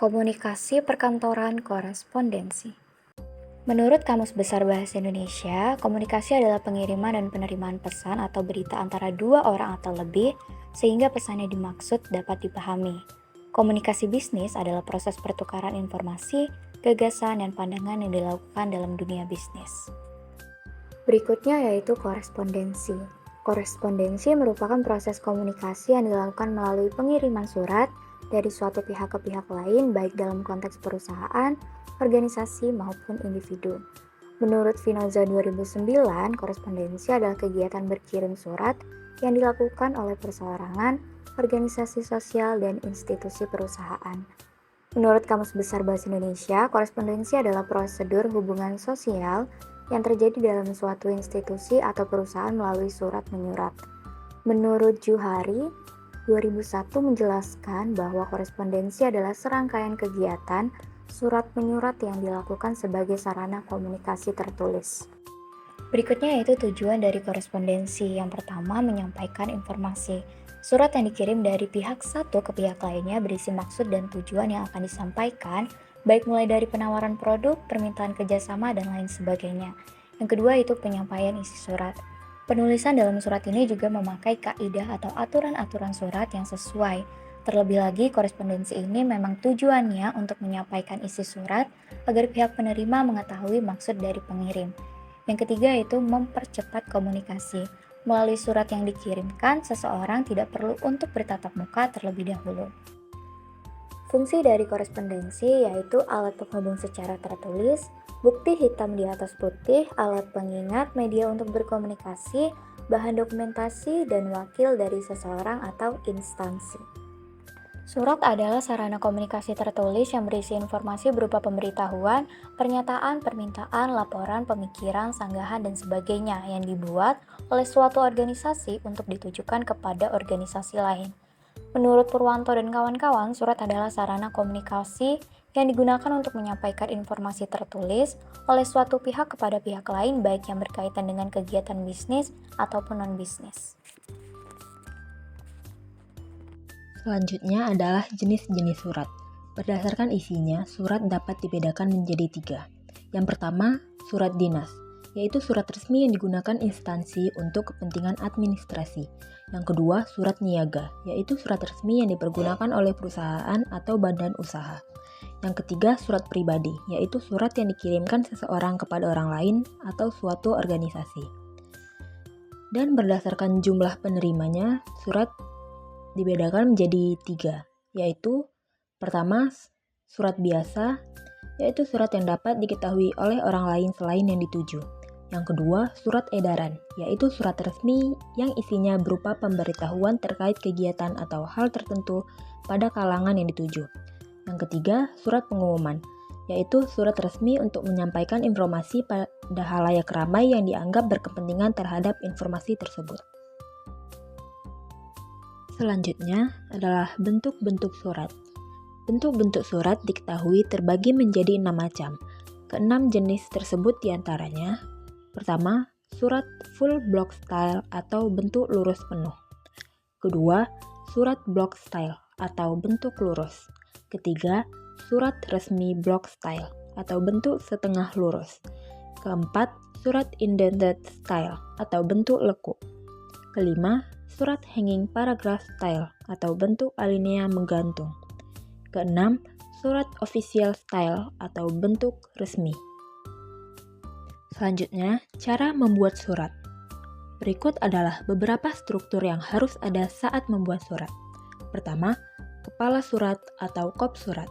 Komunikasi perkantoran korespondensi. Menurut Kamus Besar Bahasa Indonesia, komunikasi adalah pengiriman dan penerimaan pesan atau berita antara dua orang atau lebih, sehingga pesannya dimaksud dapat dipahami. Komunikasi bisnis adalah proses pertukaran informasi, gagasan, dan pandangan yang dilakukan dalam dunia bisnis. Berikutnya yaitu korespondensi. Korespondensi merupakan proses komunikasi yang dilakukan melalui pengiriman surat dari suatu pihak ke pihak lain, baik dalam konteks perusahaan, organisasi, maupun individu. Menurut Vinoza 2009, korespondensi adalah kegiatan berkirim surat yang dilakukan oleh perseorangan, organisasi sosial, dan institusi perusahaan. Menurut Kamus Besar Bahasa Indonesia, korespondensi adalah prosedur hubungan sosial yang terjadi dalam suatu institusi atau perusahaan melalui surat menyurat. Menurut Juhari, 2001 menjelaskan bahwa korespondensi adalah serangkaian kegiatan surat menyurat yang dilakukan sebagai sarana komunikasi tertulis. Berikutnya yaitu tujuan dari korespondensi. Yang pertama, menyampaikan informasi. Surat yang dikirim dari pihak satu ke pihak lainnya berisi maksud dan tujuan yang akan disampaikan, baik mulai dari penawaran produk, permintaan kerjasama, dan lain sebagainya. Yang kedua itu penyampaian isi surat. Penulisan dalam surat ini juga memakai kaidah atau aturan-aturan surat yang sesuai. Terlebih lagi, korespondensi ini memang tujuannya untuk menyampaikan isi surat agar pihak penerima mengetahui maksud dari pengirim. Yang ketiga yaitu mempercepat komunikasi. Melalui surat yang dikirimkan, seseorang tidak perlu untuk bertatap muka terlebih dahulu. Fungsi dari korespondensi yaitu alat penghubung secara tertulis, bukti hitam di atas putih, alat pengingat, media untuk berkomunikasi, bahan dokumentasi, dan wakil dari seseorang atau instansi. Surat adalah sarana komunikasi tertulis yang berisi informasi berupa pemberitahuan, pernyataan, permintaan, laporan, pemikiran, sanggahan, dan sebagainya yang dibuat oleh suatu organisasi untuk ditujukan kepada organisasi lain. Menurut Purwanto dan kawan-kawan, surat adalah sarana komunikasi yang digunakan untuk menyampaikan informasi tertulis oleh suatu pihak kepada pihak lain, baik yang berkaitan dengan kegiatan bisnis ataupun non-bisnis. Selanjutnya adalah jenis-jenis surat. Berdasarkan isinya, surat dapat dibedakan menjadi 3. Yang pertama, surat dinas, yaitu surat resmi yang digunakan instansi untuk kepentingan administrasi. Yang kedua, surat niaga, yaitu surat resmi yang dipergunakan oleh perusahaan atau badan usaha. Yang ketiga, surat pribadi, yaitu surat yang dikirimkan seseorang kepada orang lain atau suatu organisasi. Dan berdasarkan jumlah penerimanya, surat dibedakan menjadi 3, yaitu pertama, surat biasa, yaitu surat yang dapat diketahui oleh orang lain selain yang dituju. Yang kedua, surat edaran, yaitu surat resmi yang isinya berupa pemberitahuan terkait kegiatan atau hal tertentu pada kalangan yang dituju. Yang ketiga, surat pengumuman, yaitu surat resmi untuk menyampaikan informasi pada halayak ramai yang dianggap berkepentingan terhadap informasi tersebut. Selanjutnya adalah bentuk-bentuk surat. Bentuk-bentuk surat diketahui terbagi menjadi 6 macam. Keenam jenis tersebut diantaranya: pertama, surat full block style atau bentuk lurus penuh. Kedua, surat block style atau bentuk lurus. Ketiga, surat resmi block style atau bentuk setengah lurus. Keempat, surat indented style atau bentuk lekuk. Kelima, surat hanging paragraph style atau bentuk alinea menggantung. Keenam, surat official style atau bentuk resmi. Selanjutnya, cara membuat surat. Berikut adalah beberapa struktur yang harus ada saat membuat surat. Pertama, kepala surat atau kop surat.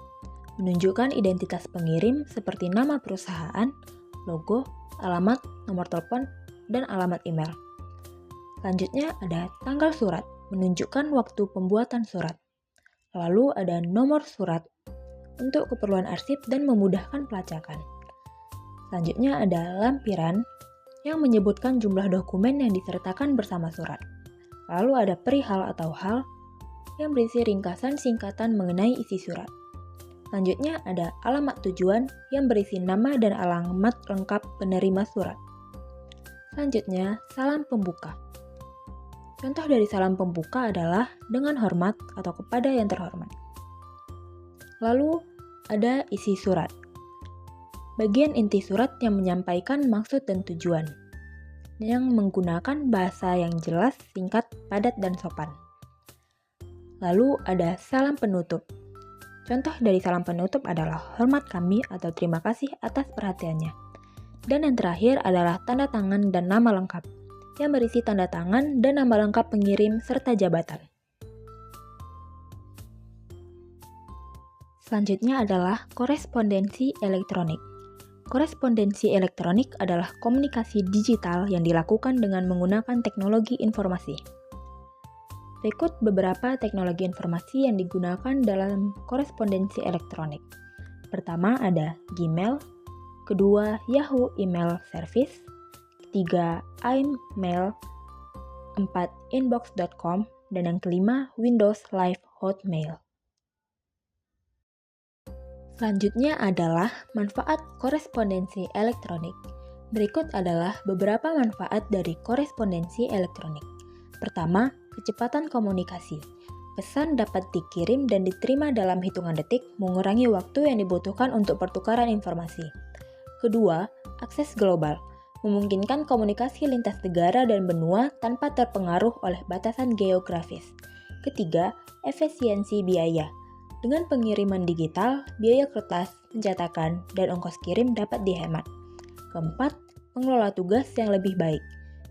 Menunjukkan identitas pengirim seperti nama perusahaan, logo, alamat, nomor telepon, dan alamat email. Selanjutnya ada tanggal surat, menunjukkan waktu pembuatan surat. Lalu ada nomor surat untuk keperluan arsip dan memudahkan pelacakan. Selanjutnya ada lampiran yang menyebutkan jumlah dokumen yang disertakan bersama surat. Lalu ada perihal atau hal yang berisi ringkasan singkatan mengenai isi surat. Selanjutnya ada alamat tujuan yang berisi nama dan alamat lengkap penerima surat. Selanjutnya, salam pembuka. Contoh dari salam pembuka adalah dengan hormat atau kepada yang terhormat. Lalu ada isi surat. Bagian inti surat yang menyampaikan maksud dan tujuan, yang menggunakan bahasa yang jelas, singkat, padat, dan sopan. Lalu ada salam penutup. Contoh dari salam penutup adalah hormat kami atau terima kasih atas perhatiannya. Dan yang terakhir adalah tanda tangan dan nama lengkap, yang berisi tanda tangan dan nama lengkap pengirim serta jabatan. Selanjutnya adalah korespondensi elektronik. Korespondensi elektronik adalah komunikasi digital yang dilakukan dengan menggunakan teknologi informasi. Berikut beberapa teknologi informasi yang digunakan dalam korespondensi elektronik. Pertama ada Gmail, kedua Yahoo Email Service, ketiga iMail, empat Inbox.com, dan yang kelima Windows Live Hotmail. Selanjutnya adalah manfaat korespondensi elektronik. Berikut adalah beberapa manfaat dari korespondensi elektronik. Pertama, kecepatan komunikasi. Pesan dapat dikirim dan diterima dalam hitungan detik, mengurangi waktu yang dibutuhkan untuk pertukaran informasi. Kedua, akses global. Memungkinkan komunikasi lintas negara dan benua tanpa terpengaruh oleh batasan geografis. Ketiga, efisiensi biaya. Dengan pengiriman digital, biaya kertas, pencetakan, dan ongkos kirim dapat dihemat. Keempat, pengelola tugas yang lebih baik.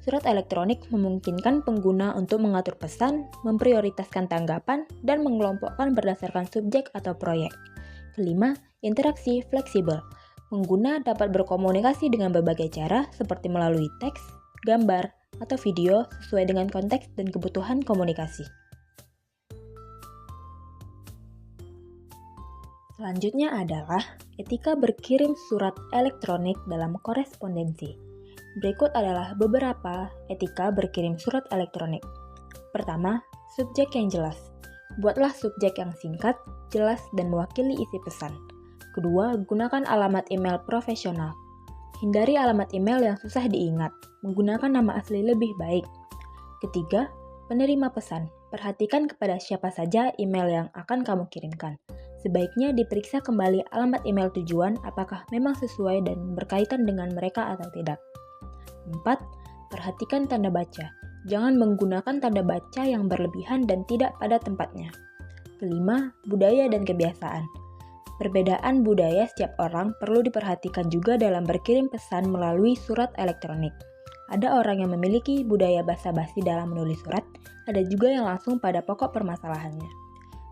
Surat elektronik memungkinkan pengguna untuk mengatur pesan, memprioritaskan tanggapan, dan mengelompokkan berdasarkan subjek atau proyek. Kelima, interaksi fleksibel. Pengguna dapat berkomunikasi dengan berbagai cara seperti melalui teks, gambar, atau video sesuai dengan konteks dan kebutuhan komunikasi. Selanjutnya adalah etika berkirim surat elektronik dalam korespondensi. Berikut adalah beberapa etika berkirim surat elektronik. Pertama, subjek yang jelas. Buatlah subjek yang singkat, jelas, dan mewakili isi pesan. Kedua, gunakan alamat email profesional. Hindari alamat email yang susah diingat. Menggunakan nama asli lebih baik. Ketiga, penerima pesan. Perhatikan kepada siapa saja email yang akan kamu kirimkan. Sebaiknya diperiksa kembali alamat email tujuan apakah memang sesuai dan berkaitan dengan mereka atau tidak. 4. Perhatikan tanda baca. Jangan menggunakan tanda baca yang berlebihan dan tidak pada tempatnya. Kelima, budaya dan kebiasaan. Perbedaan budaya setiap orang perlu diperhatikan juga dalam berkirim pesan melalui surat elektronik. Ada orang yang memiliki budaya basa-basi dalam menulis surat, ada juga yang langsung pada pokok permasalahannya.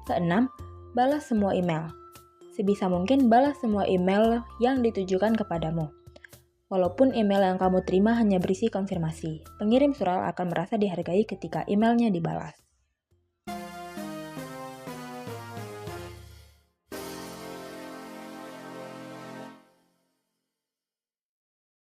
Keenam, balas semua email. Sebisa mungkin balas semua email yang ditujukan kepadamu. Walaupun email yang kamu terima hanya berisi konfirmasi, pengirim surat akan merasa dihargai ketika emailnya dibalas.